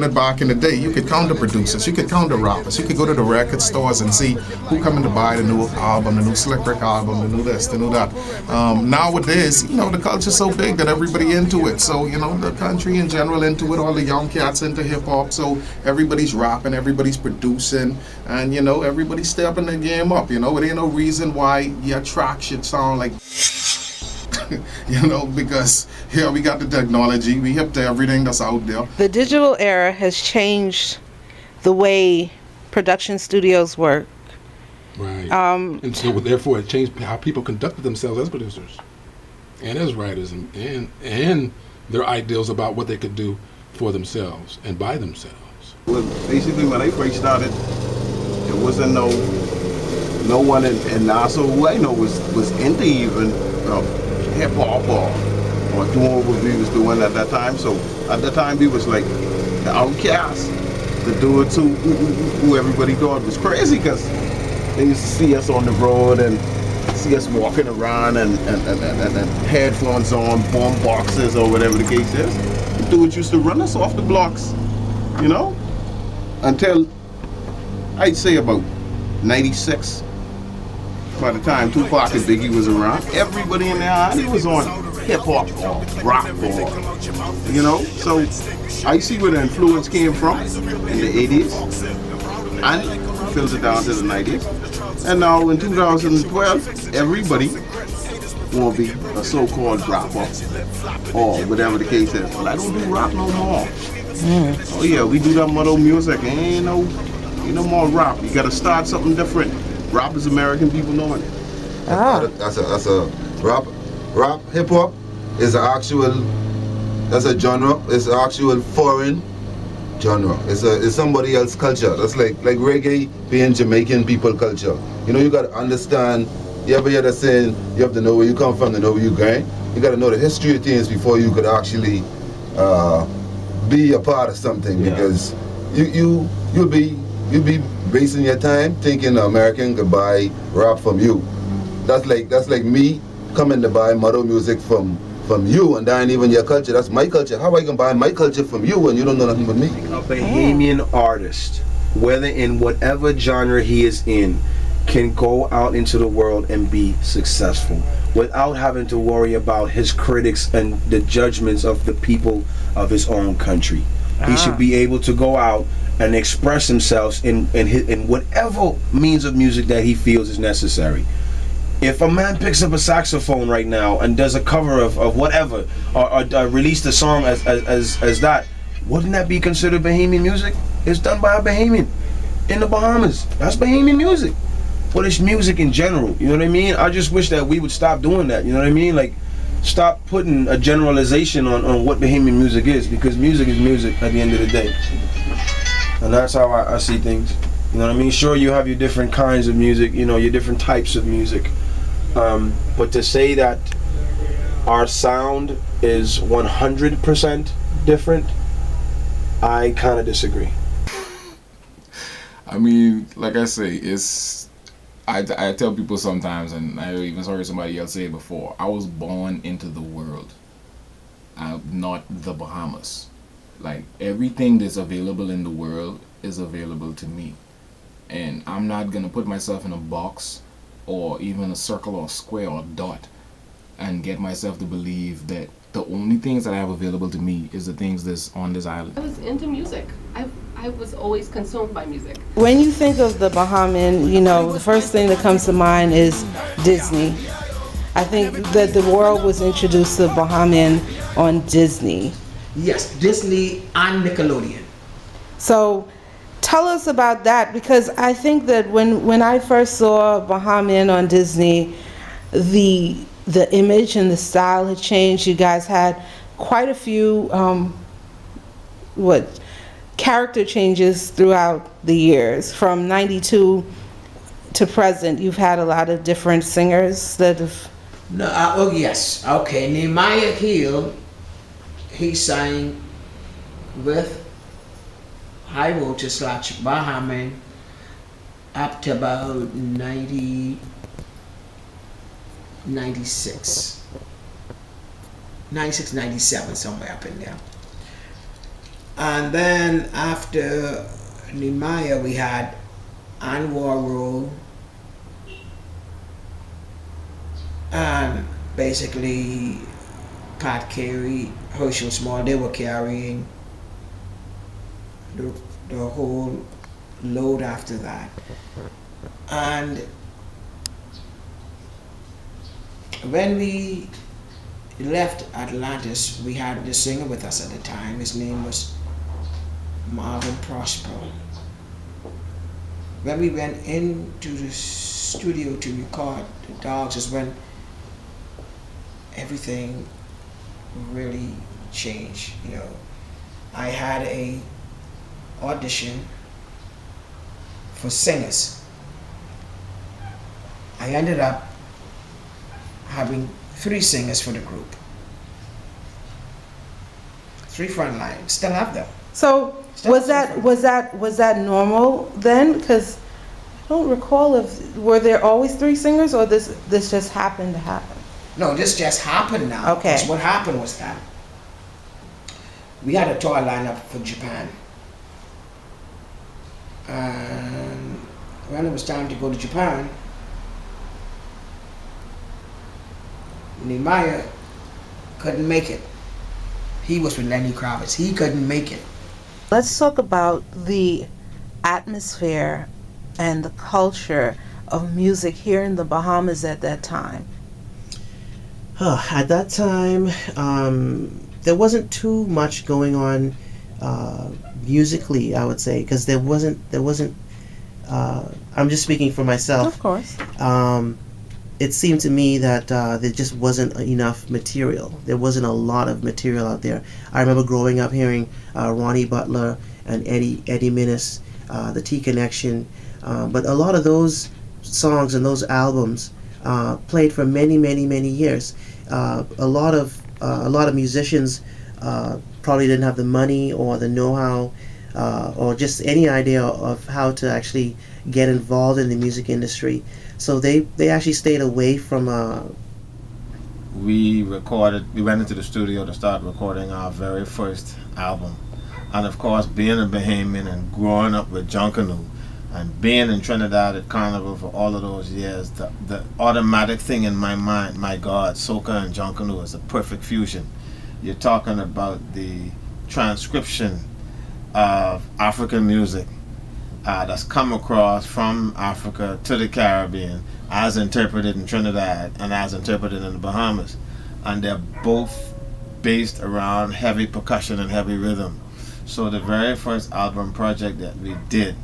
it back in the day, you could count the producers, you could count the rappers, you could go to the record stores and see who coming to buy the new album, the new Slick Rick album, the new this, the new that. Nowadays, the culture's so big that everybody into it. So, the country in general into it, all the young cats into hip hop. So everybody's rapping, everybody's producing, and everybody's stepping the game up. It ain't no reason why your track should sound like because here we got the technology, we hip to everything that's out there. The digital era has changed the way production studios work. Right. And so therefore it changed how people conducted themselves as producers and as writers and their ideals about what they could do for themselves and by themselves. Well, basically when I first started, there wasn't no one in Nassau who I know was into even hip hop or doing what we was doing at that time. So at that time we was like the outcasts, the dudes who everybody thought was crazy, because they used to see us on the road and see us walking around and headphones on, bomb boxes or whatever the case is. The dudes used to run us off the blocks, until I'd say about 96. By the time Tupac and Biggie was around, everybody in their he was on hip hop or rock or, So I see where the influence came from in the 80s and filtered down to the 90s. And now in 2012, everybody will be a so-called rapper or whatever the case is. But I don't do rap no more. Oh yeah, we do that muddle music. Ain't no more rap. You gotta start something different. Rap is American people knowing it. That's a rap hip hop is that's a genre. It's an actual foreign genre. It's somebody else's culture. That's like reggae being Jamaican people culture. You gotta understand. You ever hear that saying, you have to know where you come from to know where you're going? You gotta know the history of things before you could actually be a part of something, because you'll be wasting your time thinking an American could buy rap from you. That's like me coming to buy model music from you, and that ain't even your culture. That's my culture. How I can buy my culture from you when you don't know nothing but me? A Bahamian artist, whether in whatever genre he is in, can go out into the world and be successful without having to worry about his critics and the judgments of the people of his own country. He should be able to go out and express himself in whatever means of music that he feels is necessary. If a man picks up a saxophone right now and does a cover of whatever, or released a song as that, wouldn't that be considered Bahamian music? It's done by a Bahamian in the Bahamas. That's Bahamian music. But it's music in general, you know what I mean? I just wish that we would stop doing that, you know what I mean? Like, stop putting a generalization on what Bahamian music is, because music is music at the end of the day. And that's how I see things. You know what I mean? Sure, you have your different kinds of music, your different types of music. But to say that our sound is 100% different, I kind of disagree. I mean, like I say, I tell people sometimes, and I even heard somebody else say it before, I was born into the world, not the Bahamas. Like, everything that's available in the world is available to me. And I'm not going to put myself in a box or even a circle or square or dot and get myself to believe that the only things that I have available to me is the things that's on this island. I was into music. I was always consumed by music. When you think of the Bahamian, the first thing that comes to mind is Disney. I think that the world was introduced to Bahamian on Disney. Yes, Disney and Nickelodeon. So tell us about that, because I think that when I first saw Bahamian on Disney, the image and the style had changed. You guys had quite a few character changes throughout the years. From 92 to present, you've had a lot of different singers that have... No, yes. Okay, Nehemiah Hill, he sang with High Voltage / Bahamian up to about 96, 97, somewhere up in there. And then after Nehemiah, we had Anwar Roll, and basically Pat Carey, Herschel Small, they were carrying the whole load after that. And when we left Atlantis, we had the singer with us at the time. His name was Marvin Prosper. When we went into the studio to record the Dogs is when everything really changed. You know, I had a audition for singers. I ended up having 3 singers for the group. 3 front lines. Still have them. So was that normal then? Because I don't recall if were there always 3 singers, or this just happened to happen. No, this just happened now. Okay. Because what happened was that we had a tour lineup for Japan. And when it was time to go to Japan, Nehemiah couldn't make it. He was with Lenny Kravitz. He couldn't make it. Let's talk about the atmosphere and the culture of music here in the Bahamas at that time. At that time, there wasn't too much going on musically, I would say, because there wasn't. I'm just speaking for myself. Of course. It seemed to me that there just wasn't enough material. There wasn't a lot of material out there. I remember growing up hearing Ronnie Butler and Eddie Minnis, the T Connection, but a lot of those songs and those albums played for many, many, many years. A lot of musicians probably didn't have the money or the know-how or just any idea of how to actually get involved in the music industry. So they actually stayed away from. We went into the studio to start recording our very first album. And of course, being a Bahamian and growing up with Junkanoo and being in Trinidad at Carnival for all of those years, the automatic thing in my mind, my God, soca and Junkanoo is a perfect fusion. You're talking about the transcription of African music that's come across from Africa to the Caribbean as interpreted in Trinidad and as interpreted in the Bahamas. And they're both based around heavy percussion and heavy rhythm. So the very first album project that we did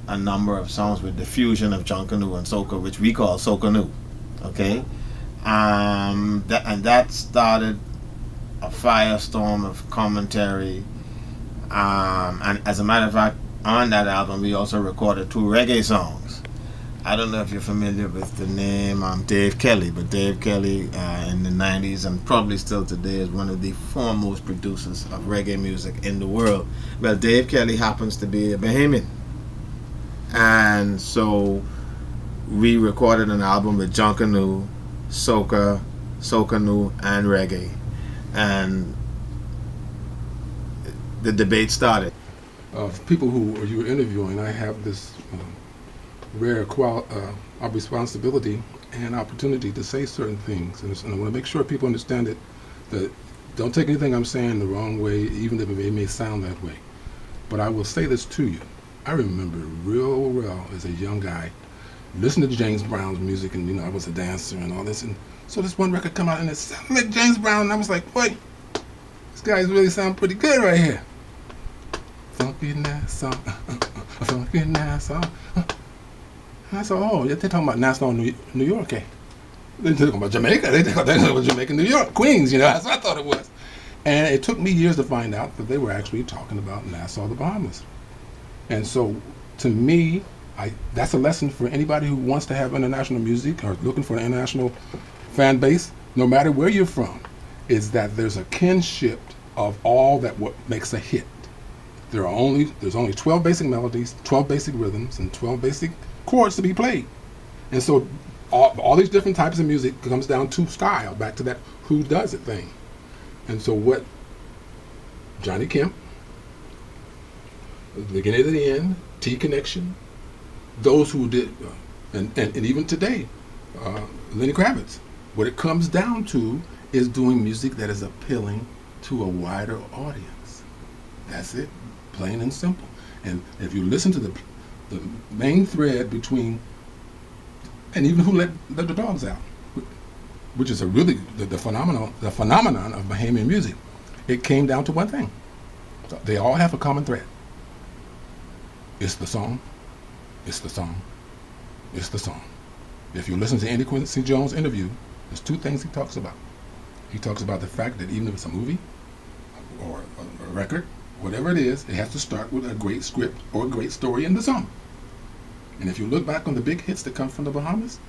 a number of songs with the fusion of Junkanoo and soca, which we call Socanoo. Okay? That started a firestorm of commentary. And as a matter of fact, on that album, we also recorded 2 reggae songs. I don't know if you're familiar with the name Dave Kelly, but Dave Kelly in the 90s and probably still today is one of the foremost producers of reggae music in the world. Well, Dave Kelly happens to be a Bahamian. And so we recorded an album with Junkanoo, soca, Socanoo, and reggae. And the debate started. People who you were interviewing, I have this rare responsibility and opportunity to say certain things, and I want to make sure people understand it. That don't take anything I'm saying the wrong way, even if it may sound that way. But I will say this to you: I remember real well as a young guy, listening to James Brown's music, and I was a dancer and all this, and so this one record come out and it sounded like James Brown, and I was like, wait, these guys really sound pretty good right here. Funky Nassau, funky Nassau. And I said, oh, they're talking about Nassau, New York, eh? They're talking about Jamaica. They're talking about Jamaica, New York, Queens, that's what I thought it was. And it took me years to find out that they were actually talking about Nassau, the Bahamas. And so, to me, that's a lesson for anybody who wants to have international music or looking for an international fan base, no matter where you're from, is that there's a kinship of all that what makes a hit. There's only 12 basic melodies, 12 basic rhythms, and 12 basic chords to be played. And so all these different types of music comes down to style, back to that who does it thing. And so what Johnny Kemp the beginning to the end, T Connection, those who did, and even today, Lenny Kravitz. What it comes down to is doing music that is appealing to a wider audience. That's it, plain and simple. And if you listen to the main thread between, and even who let the dogs out, which is a really the phenomenon of Bahamian music, it came down to one thing. So they all have a common thread. It's the song. It's the song. It's the song. If you listen to Andy Quincy Jones' interview, there's two things he talks about. He talks about the fact that even if it's a movie or a record, whatever it is, it has to start with a great script or a great story in the song. And if you look back on the big hits that come from the Bahamas,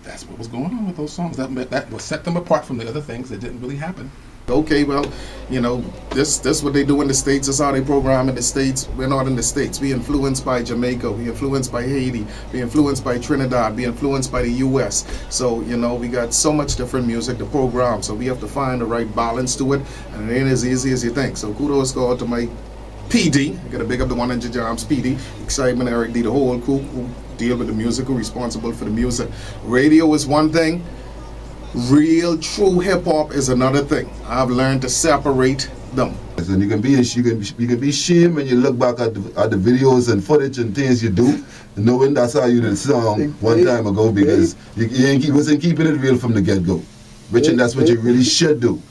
that's what was going on with those songs. That will set them apart from the other things that didn't really happen. Okay, well, you know, this what they do in the States. This is how they program in the States. We're not in the States. We influenced by Jamaica. We influenced by Haiti. We influenced by Trinidad. We influenced by the U.S. So, you know, we got so much different music to program. So we have to find the right balance to it. And it ain't as easy as you think. So kudos go out to my PD. I got to big up the 100 Jams PD. Excitement, Eric D, the whole crew who deal with the music, who responsible for the music. Radio is one thing. Real, true hip-hop is another thing. I've learned to separate them. And you can be ashamed when you look back at the videos and footage and things you do, knowing that's how you did the song one time ago, because you wasn't keeping it real from the get-go. Which and that's what you really should do.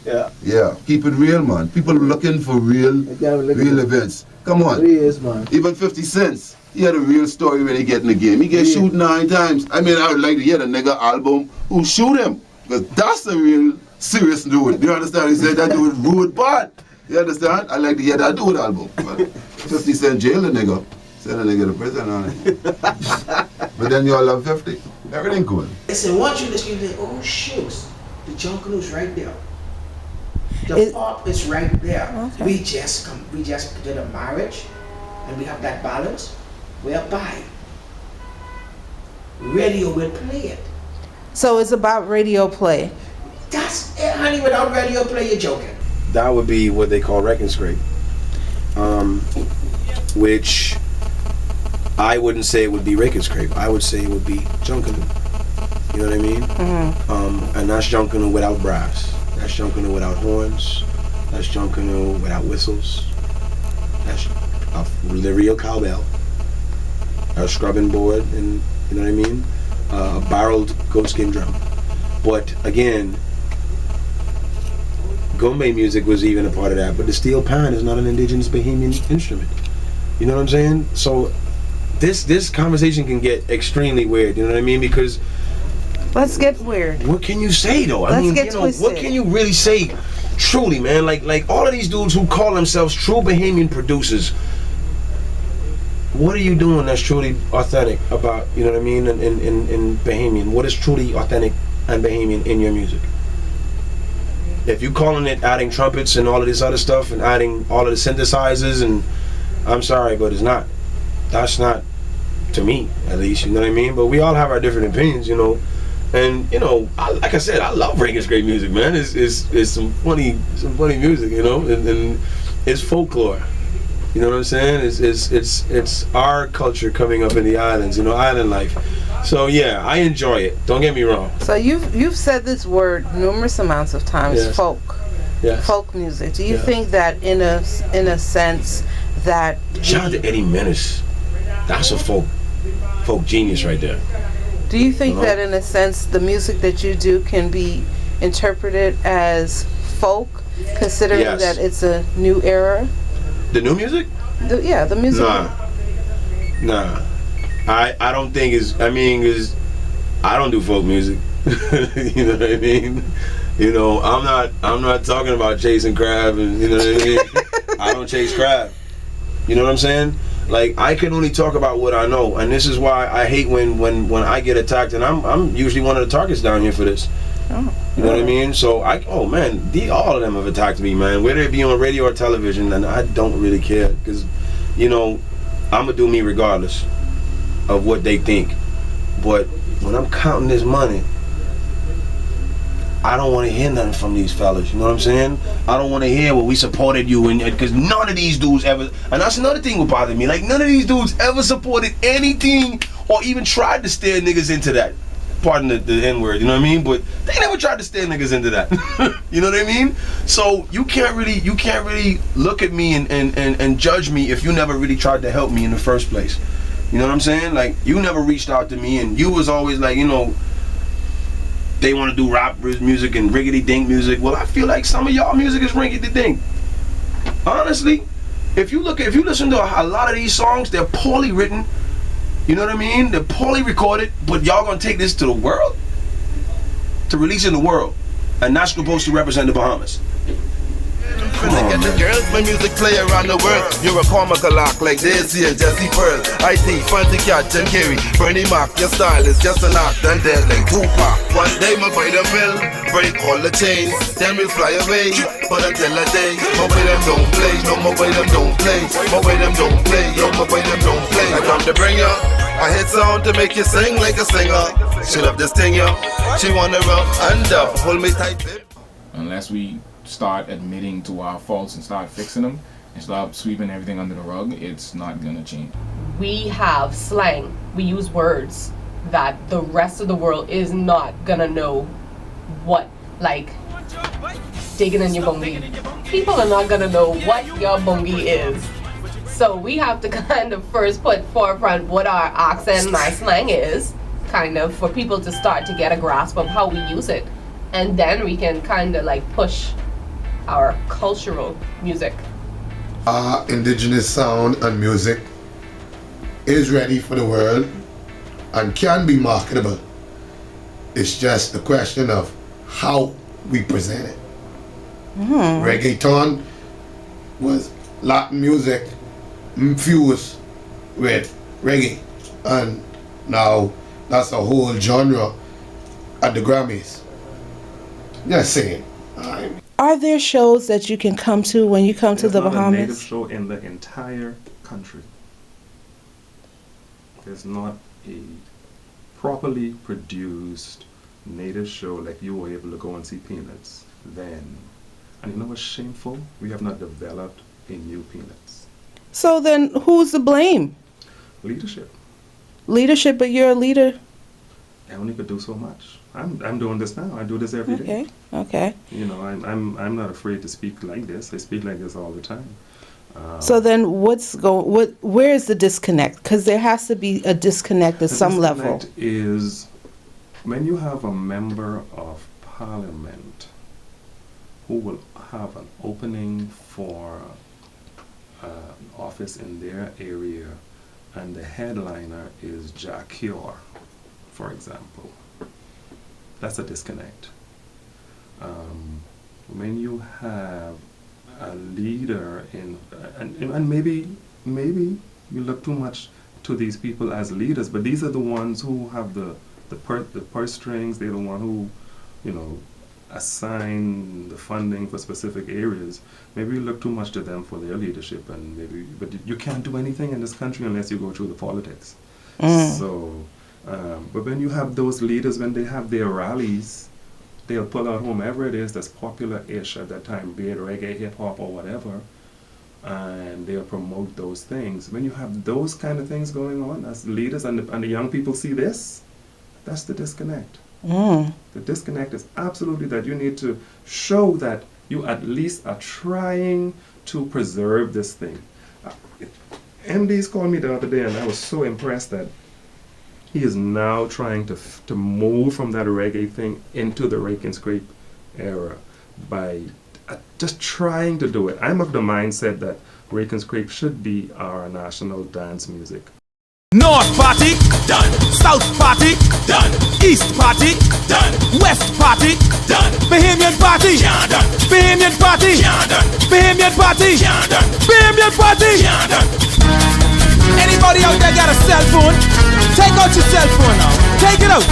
Yeah. Yeah, keep it real, man. People looking for real events. Come on. It is, man. Even 50 Cent, he had a real story when he get in the game. He get shoot 9 times. I mean, I would like to hear the nigga album who shoot him, because that's a real serious dude. You understand? He said that dude rude bad. You understand? I like to hear that dude album. But 50 Cent jail the nigga. Send a nigga to prison on it. But then you all love 50. Everything cool. Listen, once you listen, you think, oh shoots, the Junkanoo's right there. The pop is right there. Okay. We just did a marriage, and we have that balance whereby radio will play it. So it's about radio play. That's it, honey. Without radio play, you're joking. That would be what they call Wreck and Scrape, which I wouldn't say it would be Wreck and Scrape. I would say it would be Junkanoo. You know what I mean? Mm-hmm. And that's Junkanoo without brass. That's Junkanoo without horns. That's Junkanoo without whistles. That's the real cowbell. A scrubbing board, and you know what I mean? A barreled goatskin drum. But again, Gombe music was even a part of that. But the steel pan is not an indigenous Bahamian instrument. You know what I'm saying? So this conversation can get extremely weird. You know what I mean? Because let's get weird. What can you say though? Let's get twisted. What can you really say? Truly, man, like all of these dudes who call themselves true Bahamian producers. What are you doing that's truly authentic about, you know what I mean, in Bahamian? What is truly authentic and Bahamian in your music? If you calling it adding trumpets and all of this other stuff and adding all of the synthesizers, and I'm sorry, but it's not. That's not, to me, at least, you know what I mean? But we all have our different opinions, you know. And, you know, like I said, I love Wreck and Scrape music, man. It's some funny music, you know, and it's folklore. You know what I'm saying? It's our culture coming up in the islands, you know, island life. So yeah, I enjoy it. Don't get me wrong. So you've said this word numerous amounts of times, yes. Folk. Yes. Folk music. Do you think that in a sense that shout out to Eddie Menace. That's a folk genius right there. Do you think that in a sense the music that you do can be interpreted as folk, considering that it's a new era? The new music? The music. Nah. I don't think I don't do folk music. You know what I mean? You know, I'm not talking about chasing crab, and you know what I mean? I don't chase crab. You know what I'm saying? Like, I can only talk about what I know, and this is why I hate when I get attacked, and I'm usually one of the targets down here for this. You know what I mean? So all of them have attacked me, man. Whether it be on radio or television, and I don't really care, because, you know, I'm gonna do me regardless of what they think. But when I'm counting this money, I don't want to hear nothing from these fellas. You know what I'm saying? I don't want to hear what we supported you in, because none of these dudes ever. And that's another thing that bothered me. Like, none of these dudes ever supported anything or even tried to steer niggas into that. Pardon the N-word, you know what I mean? But they never tried to steer niggas into that. You know what I mean? So you can't really look at me and judge me if you never really tried to help me in the first place. You know what I'm saying? Like, you never reached out to me, and you was always like, you know, they want to do rap music and riggedy-dink music. Well, I feel like some of y'all music is riggedy-dink. Honestly, if you listen to a lot of these songs, they're poorly written. You know what I mean? They're poorly recorded, but y'all gonna take this to the world? To release in the world. And that's supposed to represent the Bahamas. Get the girls, my music play around the world. You're a comical lock like Daisy and Jesse Pearl. IT, Fancy Cat and Kerry, Bernie Mac. Your style is just an act and dead like Tupac. One day my buy the bill, break all the chains, then we'll fly away. But until a day, my way them don't play. No, my way them don't play. My way them don't play. Yo, my way them don't play. I come to bring you a hit sound to make you sing like a singer. She love this thing, yo. She wanna rub and up, hold me tight, babe. Unless we start admitting to our faults and start fixing them and stop sweeping everything under the rug, it's not gonna change. We have slang. We use words that the rest of the world is not gonna know what, like digging in your bungie. People are not gonna know what your bungie is. So we have to kind of first put forefront what our accent and our slang is, kind of, for people to start to get a grasp of how we use it. And then we can kind of like push our cultural music. Our indigenous sound and music is ready for the world and can be marketable. It's just a question of how we present it. Reggaeton was Latin music infused with reggae, and now that's a whole genre at the Grammys. Just saying. Are there shows that you can come to when you come to the Bahamas? There's not a native show in the entire country. There's not a properly produced native show like you were able to go and see Peanuts then. And you know what's shameful? We have not developed a new Peanuts. So then who's to blame? Leadership. Leadership, but you're a leader. I only could do so much. I'm doing this now. I do this every day. Okay. You know, I'm not afraid to speak like this. I speak like this all the time. So then where is the disconnect? Because there has to be a disconnect at some level. The disconnect is when you have a member of parliament who will have an opening for office in their area, and the headliner is Jack Cure, for example. That's a disconnect. When you have a leader and maybe you look too much to these people as leaders, but these are the ones who have the purse strings. They're the one who, you know, assign the funding for specific areas. Maybe you look too much to them for their leadership, but you can't do anything in this country unless you go through the politics. So. But when you have those leaders, when they have their rallies, they'll pull out whomever it is that's popular-ish at that time, be it reggae, hip-hop, or whatever, and they'll promote those things. When you have those kind of things going on as leaders, and the young people see this, that's the disconnect. The disconnect is absolutely that you need to show that you at least are trying to preserve this thing. MD's called me the other day, and I was so impressed that he is now trying to move from that reggae thing into the rake and scrape era by just trying to do it. I'm of the mindset that rake and scrape should be our national dance music. North party, done. South party, done. East party, done. West party, done. Bahamian party, done. Bahamian party, done. Bahamian party, done. Bahamian party, done. Anybody out there got a cell phone? Take out your cell phone now. Take it out.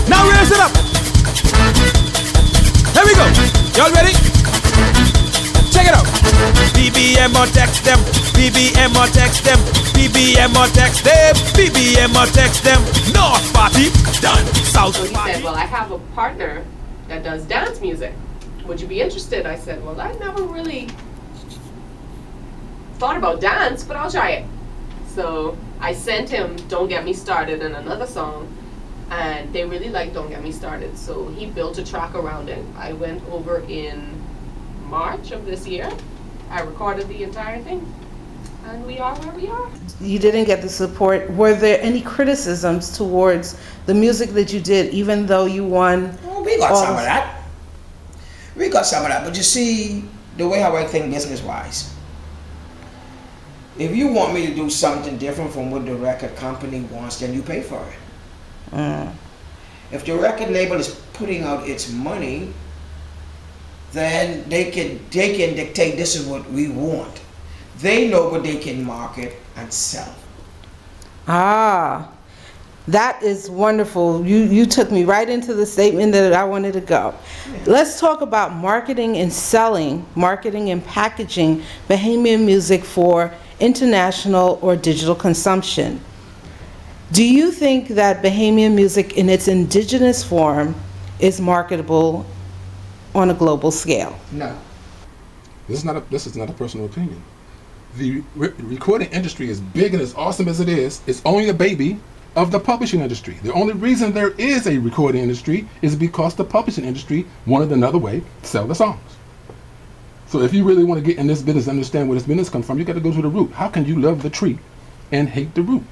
Now raise it up. Here we go. Y'all ready? Check it out. BBM or text them. BBM or text them. BBM or text them. BBM or text them. North party done. South so he party. said, well, I have a partner that does dance music. Would you be interested? I said, well, I never really thought about dance, but I'll try it. So I sent him Don't Get Me Started and another song, and they really liked Don't Get Me Started. So he built a track around it. I went over in March of this year. I recorded the entire thing, and we are where we are. You didn't get the support. Were there any criticisms towards the music that you did, even though you won? Well, we got some of that. We got some of that, but you see, the way how I think business-wise, if you want me to do something different from what the record company wants, then you pay for it. If the record label is putting out its money, then they can dictate this is what we want. They know what they can market and sell. Ah, that is wonderful. You took me right into the statement that I wanted to go. Let's talk about marketing and selling, marketing and packaging Bahamian music for international or digital consumption. Do you think that Bahamian music in its indigenous form is marketable on a global scale? No. This is not a personal opinion. The recording industry, as big and as awesome as it is, only a baby of the publishing industry. The only reason there is a recording industry is because the publishing industry wanted another way to sell the songs. So if you really want to get in this business, understand where this business comes from, you got to go to the root. How can you love the tree and hate the root?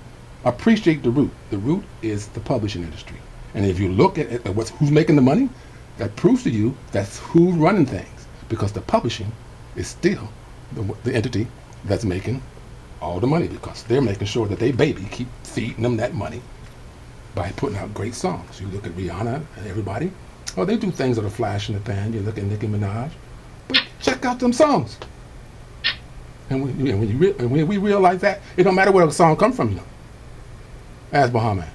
Appreciate the root. The root is the publishing industry. And if you look at who's making the money, that proves to you that's who's running things, because the publishing is still the entity that's making all the money, because they're making sure that they baby keep feeding them that money by putting out great songs. You look at Rihanna and everybody, they do things that are flash in the pan. You look at Nicki Minaj, but check out them songs. And when we realize that, it don't matter where the song come from, As Bahamian,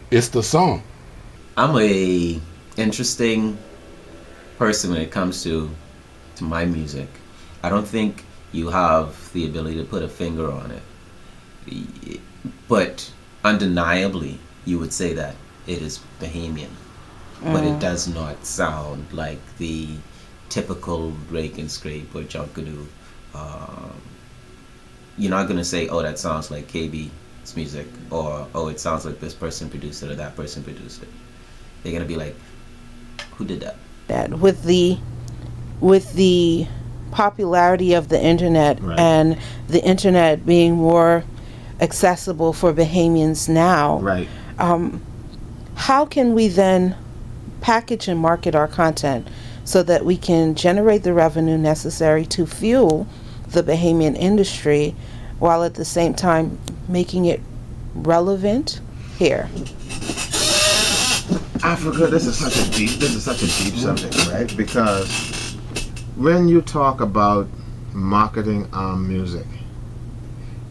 it's the song. I'm a interesting person when it comes to my music. I don't think you have the ability to put a finger on it, but undeniably you would say that it is Bahamian, but it does not sound like the typical rake and scrape or junkadoo. You're not gonna say, oh, that sounds like KB's music, or oh, it sounds like this person produced it or that person produced it. They're gonna be like, who did that? With the popularity of the internet, right, and the internet being more accessible for Bahamians now, right? How can we then package and market our content so that we can generate the revenue necessary to fuel the Bahamian industry, while at the same time making it relevant here? Africa, this is such a deep subject, right? Because when you talk about marketing our music,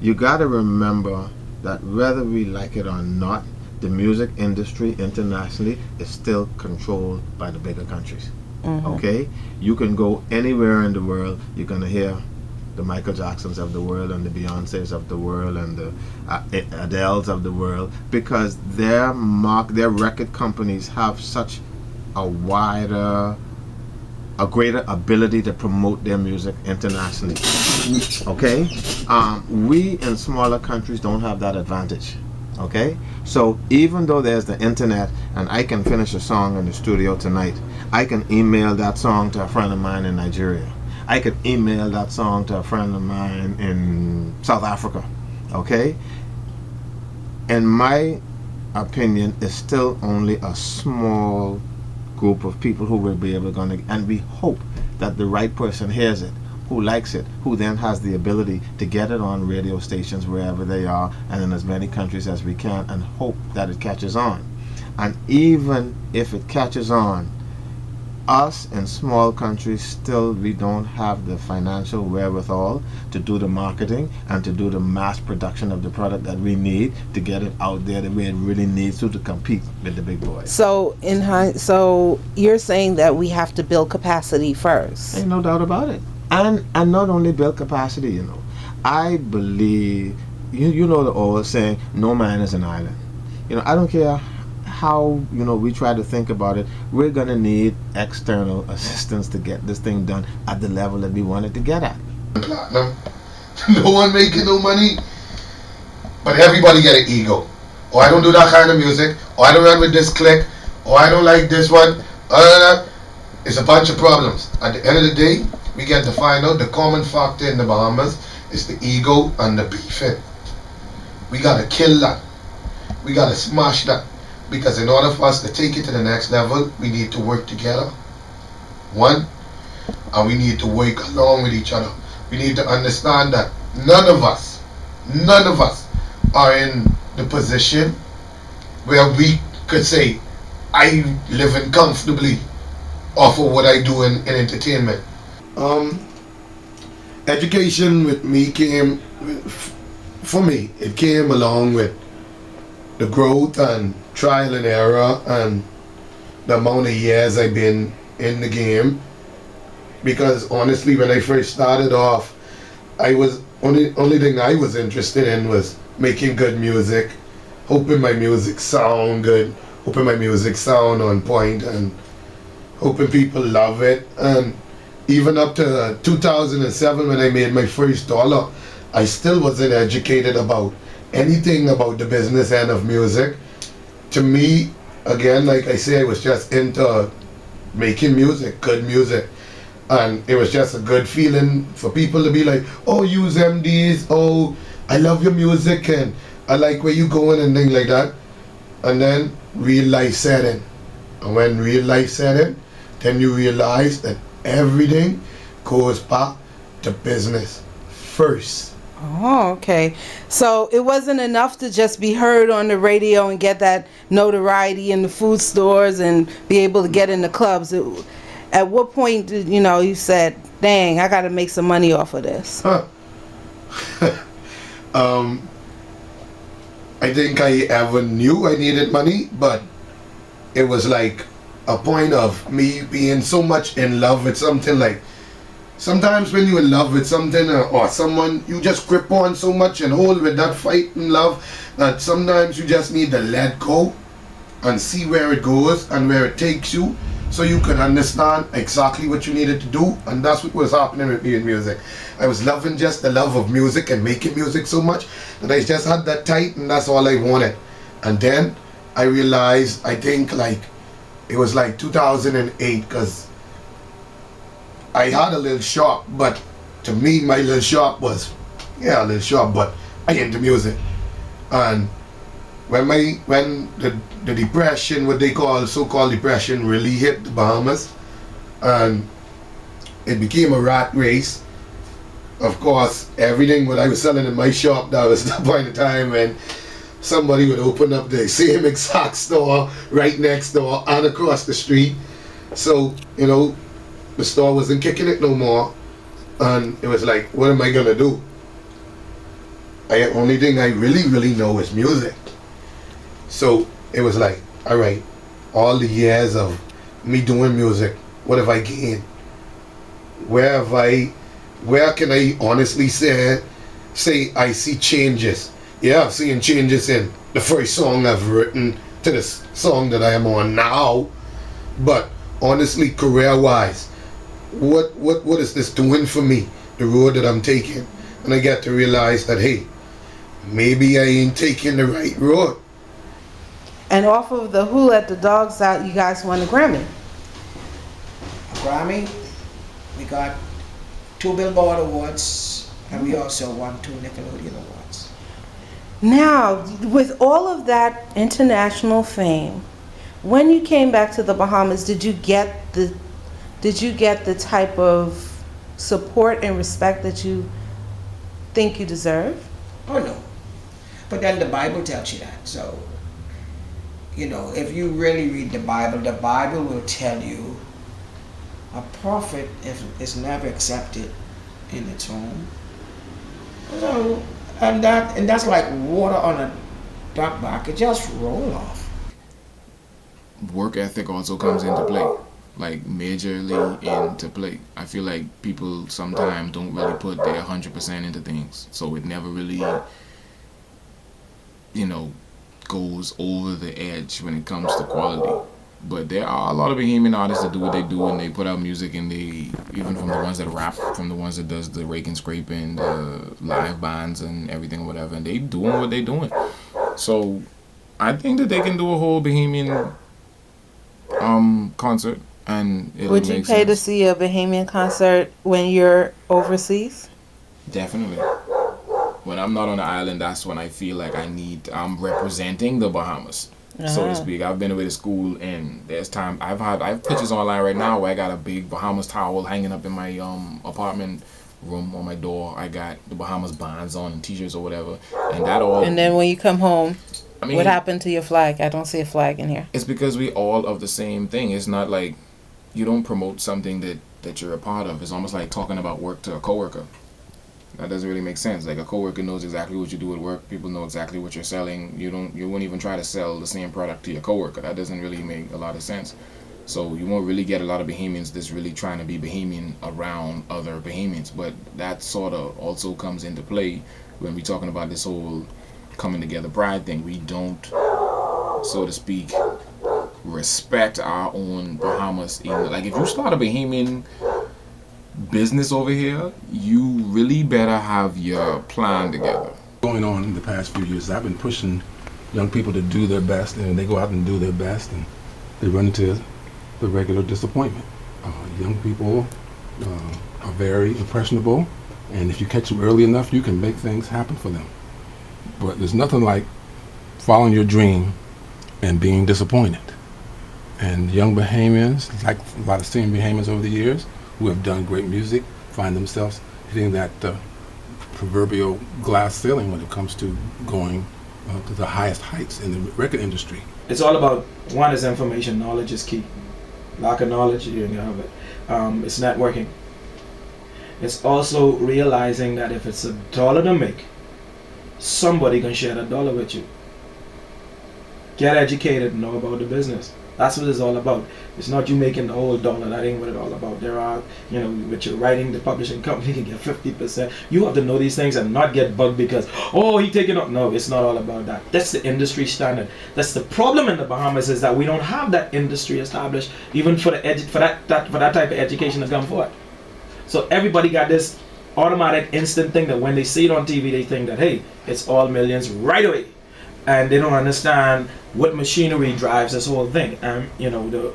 you got to remember that whether we like it or not, the music industry internationally is still controlled by the bigger countries. Okay? You can go anywhere in the world, you're going to hear the Michael Jacksons of the world and the Beyoncés of the world and the Adeles of the world, because their record companies have such a greater ability to promote their music internationally. Okay? We in smaller countries don't have that advantage. Okay? So even though there's the internet and I can finish a song in the studio tonight, I can email that song to a friend of mine in Nigeria. I could email that song to a friend of mine in South Africa. Okay? In my opinion, it's still only a small group of people who will be able to, and we hope that the right person hears it, who likes it, who then has the ability to get it on radio stations wherever they are and in as many countries as we can, and hope that it catches on. And even if it catches on, us in small countries still, we don't have the financial wherewithal to do the marketing and to do the mass production of the product that we need to get it out there the way it really needs to compete with the big boys. So so you're saying that we have to build capacity first? Ain't no doubt about it. And not only build capacity, I believe, you know the old saying, no man is an island. I don't care how we try to think about it, we're gonna need external assistance to get this thing done at the level that we want it to get at. Platinum. No one making no money, but everybody get an ego. Oh, I don't do that kind of music. Oh, I don't run with this clique. Oh, I don't like this one. It's a bunch of problems. At the end of the day, we get to find out the common factor in the Bahamas is the ego and the beefing. We gotta kill that. We gotta smash that. Because in order for us to take it to the next level, we need to work together. One, and we need to work along with each other. We need to understand that none of us are in the position where we could say, I living comfortably off of what I do in entertainment. Education with me came, for me, it came along with the growth and trial and error and the amount of years I've been in the game. Because honestly, when I first started off, I was only thing I was interested in was making good music, hoping my music sound good, hoping my music sound on point, and hoping people love it. And even up to 2007 when I made my first dollar, I still wasn't educated about anything about the business end of music. To me, again, like I say, I was just into making music, good music. And it was just a good feeling for people to be like, oh, use MDs, oh, I love your music and I like where you going and things like that. And then real life set in. And when real life set in, then you realize that everything goes back to business first. Oh, okay. So it wasn't enough to just be heard on the radio and get that notoriety in the food stores and be able to get in the clubs. At what point did you said, dang, I got to make some money off of this? I think I ever knew I needed money, but it was like a point of me being so much in love with something. Like sometimes when you're in love with something or someone, you just grip on so much and hold with that fight in love that sometimes you just need to let go and see where it goes and where it takes you, so you can understand exactly what you needed to do. And that's what was happening with me in music. I was loving just the love of music and making music so much that I just had that tight, and that's all I wanted. And then I realized, I think like it was like 2008, because I had a little shop, but to me my little shop was a little shop, but I into music. And when the depression, what they call so-called depression, really hit the Bahamas, and it became a rat race. Of course, everything what I was selling in my shop, that was the point of time when somebody would open up the same exact store right next door and across the street. So, the store wasn't kicking it no more, and it was like, what am I gonna do? The only thing I really know is music. So it was like, all right, all the years of me doing music, what have I gained? Where can I honestly say I see changes? Yeah, I'm seeing changes in the first song I've written to the song that I am on now. But honestly, career-wise, what is this doing for me? The road that I'm taking. And I get to realize that, hey, maybe I ain't taking the right road. And off of the Who Let the Dogs Out, you guys won a Grammy. We got 2 Billboard Awards, and we also won 2 Nickelodeon Awards. Now, with all of that international fame, when you came back to the Bahamas, did you get the type of support and respect that you think you deserve? Oh no, but then the Bible tells you that. So, if you really read the Bible will tell you a prophet is never accepted in its home. So, and that's like water on a duck back. It just roll off. Work ethic also comes into play, like majorly into play. I feel like people sometimes don't really put their 100% into things, so it never really, goes over the edge when it comes to quality. But there are a lot of Bahamian artists that do what they do, and they put out music, and they, even from the ones that rap, from the ones that does the rake and scraping, the live bands and everything, whatever, and they doing what they doing. So I think that they can do a whole Bahamian concert, and it'll Would you make pay to sense. see a Bahamian concert when you're overseas? Definitely. When I'm not on the island, that's when I feel like I'm representing the Bahamas, so to speak. I've been away to school, and there's time I have pictures online right now where I got a big Bahamas towel hanging up in my apartment room on my door. I got the Bahamas bonds on and t-shirts or whatever, and that all. And then when you come home, I mean, what happened to your flag? I don't see a flag in here. It's because we all of the same thing. It's not like you don't promote something that you're a part of. It's almost like talking about work to a coworker. That doesn't really make sense. Like, a coworker knows exactly what you do at work. People know exactly what you're selling. You wouldn't even try to sell the same product to your coworker. That doesn't really make a lot of sense. So you won't really get a lot of Bahamians that's really trying to be Bahamian around other Bahamians. But that sort of also comes into play when we're talking about this whole coming together pride thing. We don't, so to speak, respect our own Bahamas. Like, if you start a Bahamian business over here, you really better have your plan together. Going on in the past few years, I've been pushing young people to do their best, and they go out and do their best, and they run into the regular disappointment. Young people are very impressionable, and if you catch them early enough, you can make things happen for them. But there's nothing like following your dream and being disappointed. And young Bahamians, like a lot of senior Bahamians over the years, who have done great music, find themselves hitting that proverbial glass ceiling when it comes to going to the highest heights in the record industry. It's all about, one is information, knowledge is key. Lack of knowledge, you don't have it. It's networking. It's also realizing that if it's $1 to make, somebody can share that $1 with you. Get educated, know about the business. That's what it's all about. It's not you making the whole $1. That ain't what it's all about. There are, with your writing, the publishing company can get 50%. You have to know these things and not get bugged because, oh, he taking up. No, it's not all about that. That's the industry standard. That's the problem in the Bahamas, is that we don't have that industry established, even for the for that type of education to come forward. So everybody got this automatic instant thing that when they see it on TV, they think that, hey, it's all millions right away. And they don't understand what machinery drives this whole thing. And the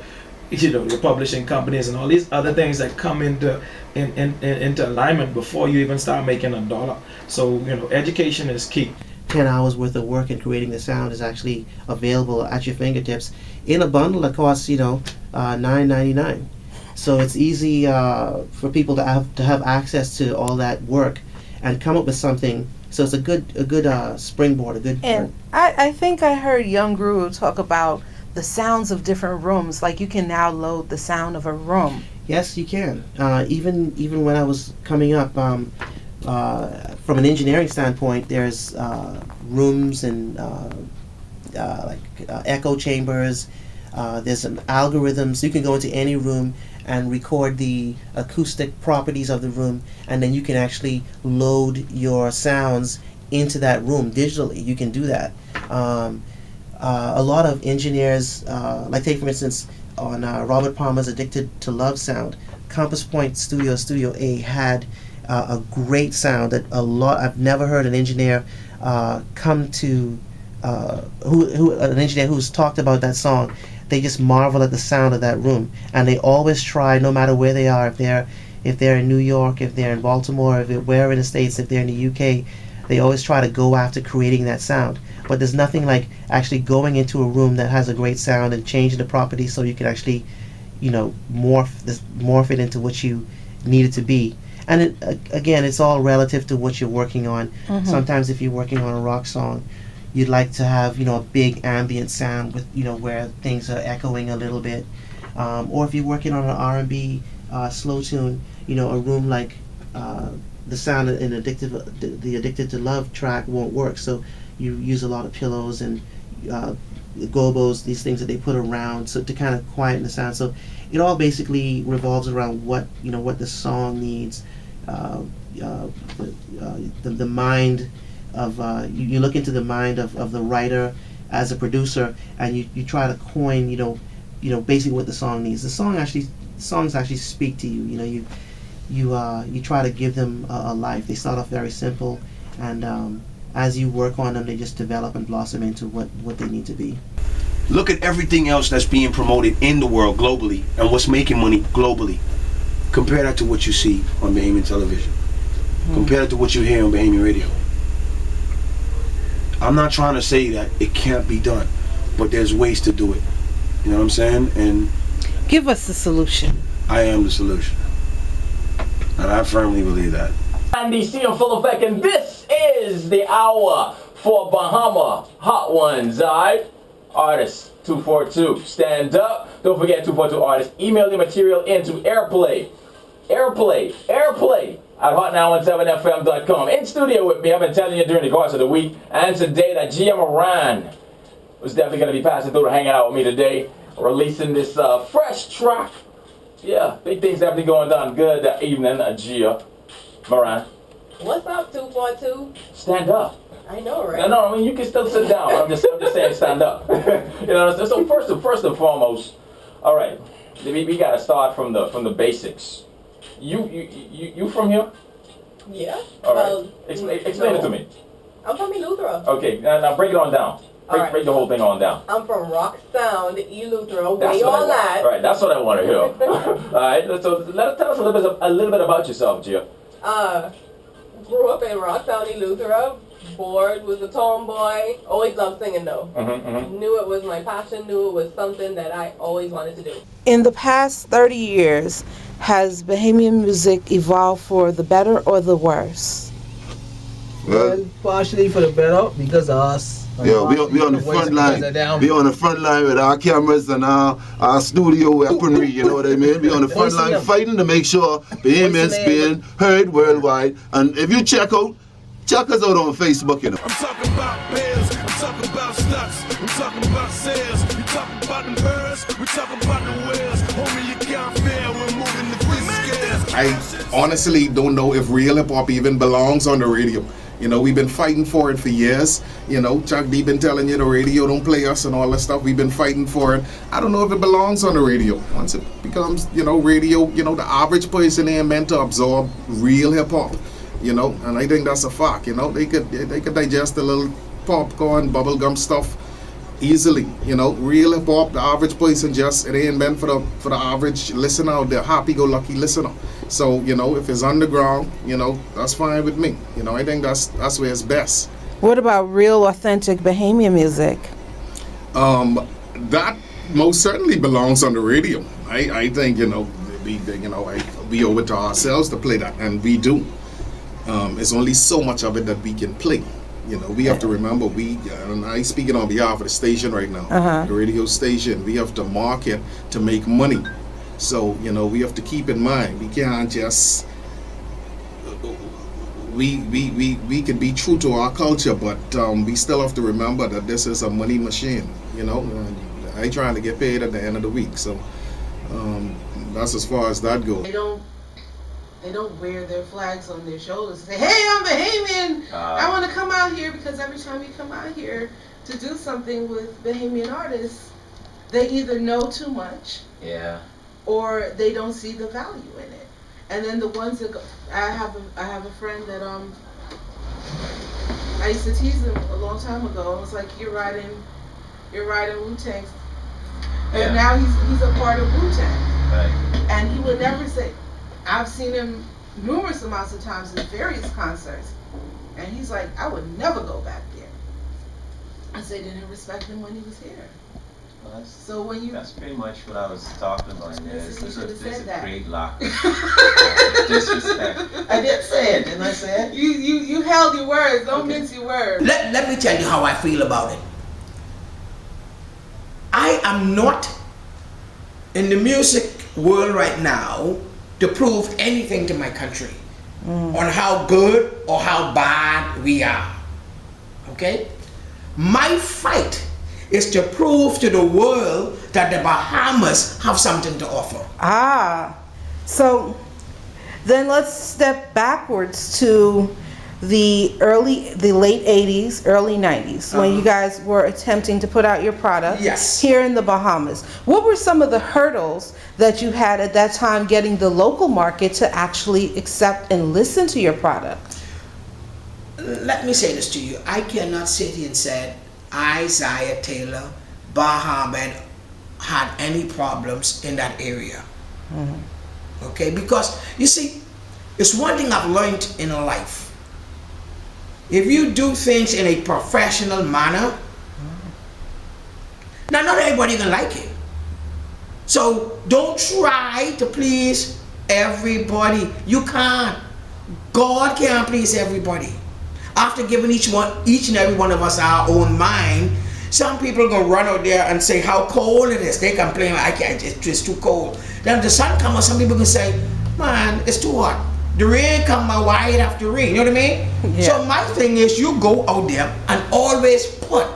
publishing companies and all these other things that come into alignment before you even start making $1. So education is key. 10 hours worth of work in creating the sound is actually available at your fingertips in a bundle that costs $9.99. So it's easy for people to have access to all that work and come up with something. So it's a good springboard, And I think I heard Young Guru talk about the sounds of different rooms. Like, you can now load the sound of a room. Yes, you can. Even when I was coming up, from an engineering standpoint, there's rooms and echo chambers. There's some algorithms. You can go into any room and record the acoustic properties of the room, and then you can actually load your sounds into that room digitally. You can do that. A lot of engineers, like take for instance on Robert Palmer's Addicted to Love sound, Compass Point Studio A had a great sound that I've never heard an engineer come to an engineer who's talked about that song. They just marvel at the sound of that room, and they always try, no matter where they are, if they're in New York, if they're in Baltimore, where in the States, if they're in the UK, they always try to go after creating that sound. But there's nothing like actually going into a room that has a great sound and changing the properties so you can actually, morph it into what you need it to be. And again, it's all relative to what you're working on. Mm-hmm. Sometimes if you're working on a rock song, you'd like to have, a big ambient sound with, where things are echoing a little bit. Or if you're working on an R&B slow tune, a room like the sound in the Addicted to Love track won't work. So you use a lot of pillows and gobos, these things that they put around to kind of quieten the sound. So it all basically revolves around what the song needs. The mind of you look into the mind of the writer as a producer, and you try to coin, basically what the song needs. Songs actually speak to you. You try to give them a life. They start off very simple, and as you work on them, they just develop and blossom into what they need to be. Look at everything else that's being promoted in the world globally and what's making money globally. Compare that to what you see on Bahamian television. Compare that to what you hear on Bahamian radio. I'm not trying to say that it can't be done, but there's ways to do it. You know what I'm saying? And give us the solution. I am the solution. And I firmly believe that. Andy C in full effect, and this is the hour for Bahama Hot Ones, alright? Artists 242, stand up. Don't forget 242 artists. Email your material into airplay at hot917fm.com. In studio with me, I've been telling you during the course of the week, and today that Gia Moran was definitely going to be passing through to hanging out with me today, releasing this fresh track. Yeah, big things definitely going down good that evening, Gia Moran. What's up, 242? Stand up. I know, right? No, I mean, you can still sit down. I'm just saying stand up. You know, so first and foremost, all right, we got to start from the basics. You from here? Yeah. All right. Explain it to me. I'm from Eleuthera. Okay, now break it on down. Break the whole thing on down. I'm from Rock Sound, Eleuthera. Way on that. All right, that's what I want to hear. All right, so tell us a little bit about yourself, Gia. Grew up in Rock Sound, Eleuthera. Bored, was a tomboy. Always loved singing though. Knew it was my passion. Knew it was something that I always wanted to do. In the past 30 years, has Bahamian music evolved for the better or the worse? Well, partially for the better because of us. Yeah, we on the front line. We on the front line with our cameras and our studio weaponry, you know what I mean? We on the front line fighting to make sure Bahamians being heard worldwide. And if you check us out on Facebook, you know. I'm talking about bills, I'm talking about stocks, I'm talking about sales, we talking about them birds, we talking about the whales. Homie, you can't fail, we're moving the free scales. I honestly don't know if real hip hop even belongs on the radio. You know, we've been fighting for it for years. You know, Chuck D been telling you the radio don't play us and all that stuff. We've been fighting for it. I don't know if it belongs on the radio. Once it becomes, radio, the average person ain't meant to absorb real hip hop. And I think that's a fact. They could digest a little popcorn, bubblegum stuff easily. Real hip hop, the average person it ain't meant for the average listener, the happy-go-lucky listener. So if it's underground, that's fine with me. I think that's where it's best. What about real, authentic Bahamian music? That most certainly belongs on the radio. I think we owe it to ourselves to play that, and we do. It's only so much of it that we can play. We have to remember, and I speaking on behalf of the station right now, the radio station, we have to market to make money. So, we have to keep in mind, we can't just, we can be true to our culture, but we still have to remember that this is a money machine, I trying to get paid at the end of the week. So, that's as far as that goes. They don't wear their flags on their shoulders and say, hey, I'm Bahamian. I want to come out here, because every time you come out here to do something with Bahamian artists, they either know too much, or they don't see the value in it. And then the ones that go, I have a friend that I used to tease him a long time ago. I was like, you're riding Wu-Tang, and now he's a part of Wu-Tang, right. And he would never say. I've seen him numerous amounts of times in various concerts, and he's like, I would never go back there. I said, didn't respect him when he was here. Well, that's pretty much what I was talking about. There's a great lack of disrespect. I did say it, didn't I say it? You held your words. Don't mince your words. Let me tell you how I feel about it. I am not in the music world right now to prove anything to my country on how good or how bad we are. Okay? My fight is to prove to the world that the Bahamas have something to offer. So then let's step backwards to the late 80s, early 90s, when you guys were attempting to put out your product here in the Bahamas. What were some of the hurdles that you had at that time getting the local market to actually accept and listen to your product? Let me say this to you. I cannot sit here and say Isaiah Taylor, Bahamian had any problems in that area. Okay, because you see, it's one thing I've learned in life. If you do things in a professional manner, now not everybody can like it. So don't try to please everybody. You can't. God can't please everybody. After giving each and every one of us our own mind, some people gonna run out there and say how cold it is. They complain, I can't, it's too cold. Then the sun comes out, some people can say, man, it's too hot. The rain come out, why it have to rain? You know what I mean? So my thing is, you go out there and always put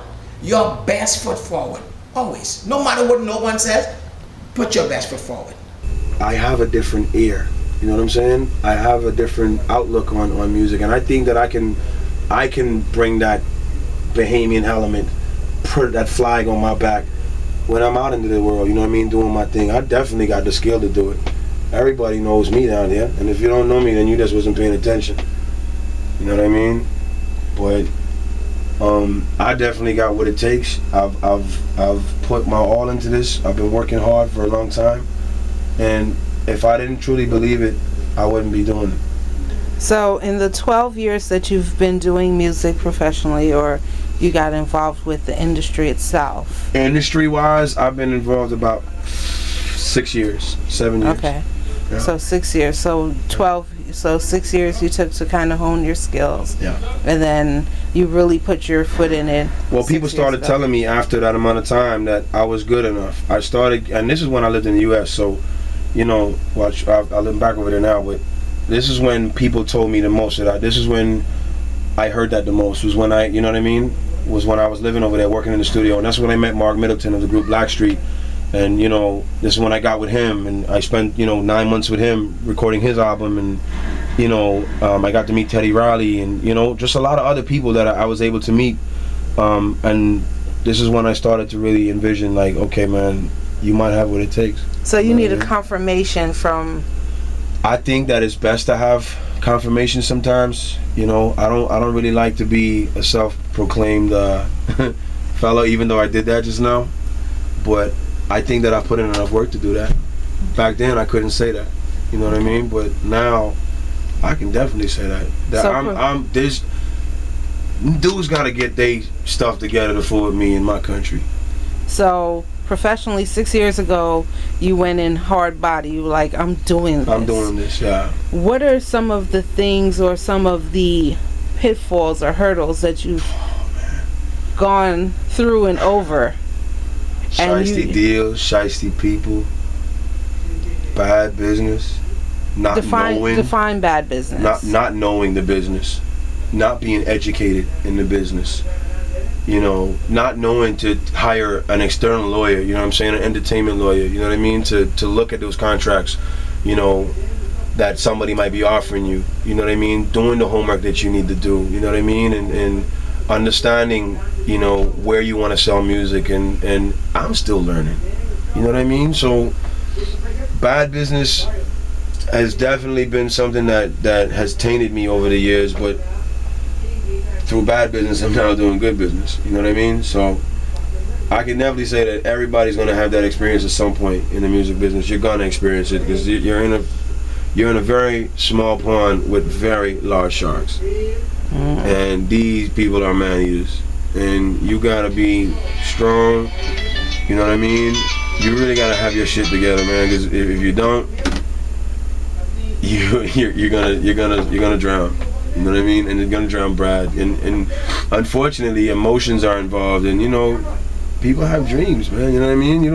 your best foot forward. Always. No matter what no one says, put your best foot forward. I have a different ear. You know what I'm saying? I have a different outlook on music, and I think that I can bring that Bahamian element, put that flag on my back when I'm out into the world, you know what I mean, doing my thing. I definitely got the skill to do it. Everybody knows me down here, and if you don't know me, then you just wasn't paying attention. You know what I mean? But I definitely got what it takes. I've put my all into this. I've been working hard for a long time, and if I didn't truly believe it, I wouldn't be doing it. So in the 12 years that you've been doing music professionally, or you got involved with the industry itself? Industry-wise, I've been involved about 7 years. Okay. Yeah. So 6 years. So 6 years you took to kind of hone your skills. Yeah. And then you really put your foot in it. Well, people started telling me after that amount of time that I was good enough. I started, and this is when I lived in the U.S., so, you know, watch, I live back over there now, but this is when people told me the most that this is when I heard that the most, was when you know what I mean, was when I was living over there working in the studio, and that's when I met Mark Middleton of the group Blackstreet. And, you know, this is when I got with him, and I spent, 9 months with him recording his album, and, I got to meet Teddy Riley, and, just a lot of other people that I was able to meet. And this is when I started to really envision, like, okay, man, you might have what it takes. So you need a confirmation from... I think that it's best to have confirmation sometimes. I don't really like to be a self-proclaimed fellow, even though I did that just now. But I think that I've put in enough work to do that. Back then, I couldn't say that. You know what I mean? But now, I can definitely say that. This dudes got to get their stuff together to fool with me in my country. So professionally, 6 years ago, you went in hard body. You were like, I'm doing this. I'm doing this, yeah. What are some of the things or some of the pitfalls or hurdles that you've gone through and over? Shiesty deals, shiesty people, bad business, define bad business. Not knowing the business, not being educated in the business. Not knowing to hire an external lawyer, you know what I'm saying, an entertainment lawyer, you know what I mean, to look at those contracts, that somebody might be offering you, you know what I mean, doing the homework that you need to do, you know what I mean, and understanding, where you want to sell music, and I'm still learning, you know what I mean. So bad business has definitely been something that has tainted me over the years, but through bad business, I'm now doing good business. You know what I mean? So I can definitely say that everybody's gonna have that experience at some point in the music business. You're gonna experience it because you're in a very small pond with very large sharks, and these people are man eaters, and you gotta be strong. You know what I mean? You really gotta have your shit together, man. Because if you don't, you're gonna drown. You know what I mean? And it's gonna drown Brad. And unfortunately, emotions are involved. And people have dreams, man. You know what I mean? You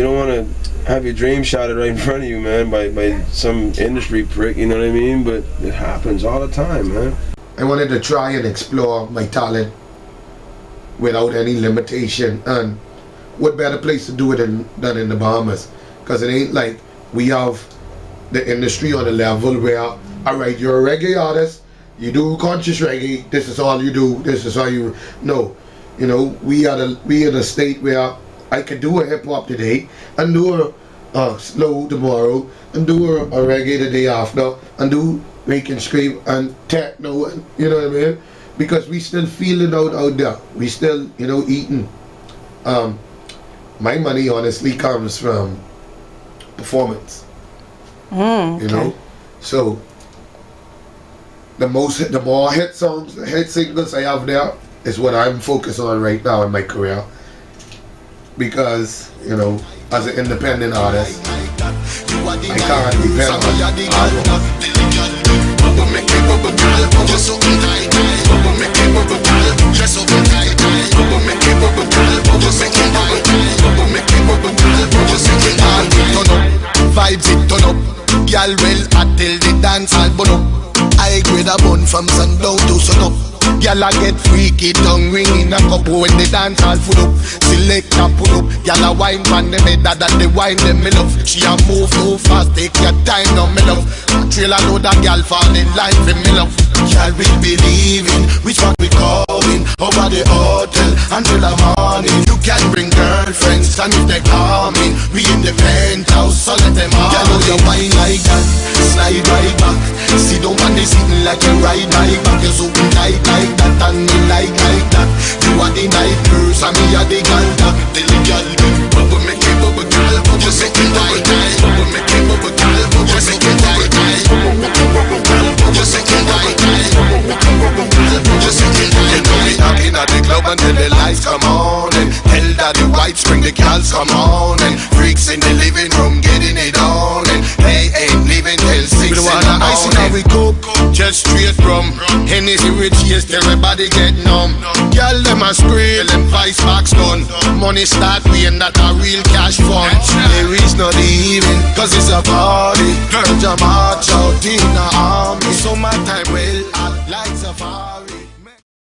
don't want to have your dream shouted right in front of you, man, by some industry prick. You know what I mean? But it happens all the time, man. I wanted to try and explore my talent without any limitation, and what better place to do it than in the Bahamas? Because it ain't like we have the industry on a level where, all right, you're a reggae artist, you do conscious reggae, this is all you do, this is how you, no. You know, we in a state where I can do a hip hop today and do a slow tomorrow and do a reggae the day after and do wake and scream and techno, and you know what I mean? Because we still feel it out there. We still, you know, eating. My money honestly comes from performance. You know, so the more hit songs, the hit singles I have there is what I'm focused on right now in my career. Because, you know, as an independent artist, I can't depend on albums. Vibes it turn up, girl well hot till the dance all burn up. I grade a bun from sundown to sun up. Gyal a get freaky, tongue ring in a cup when the dance all full up. Select a pull up, gyal a wine from the better than the wine them me love. She a move too fast, take your time now me love. A trailer load a gyal fall in line for me love. Gyal we believing, which one we calling? Over the hotel until the morning. You can bring girlfriends and if they coming, we in the penthouse, so let them all. Gyal know you wine like that, slide right back. Sit down on the sitting like you ride my back. You so tight like that and me like that. You are the night nurse and me are the ganda. Tell the girl, bubble make it bubble girl, bubble make it right, bubble make it bubble girl, bubble make it right, bubble make it bubble girl, bubble make it right, bubble make it bubble girl, bubble make it right. You know we knocking at the club until the lights come on and tell that the whites bring the girls come on and freaks in the living room getting it on and they ain't leaving till 6 in the morning. Now we cook, just straight from Hennessy with cheese, everybody get numb. Girl, them a scream, them price box done. Money start paying, that a real cash fund. There is no leaving, cause it's a party. Girls a march out in the army. So my time well, I like safari.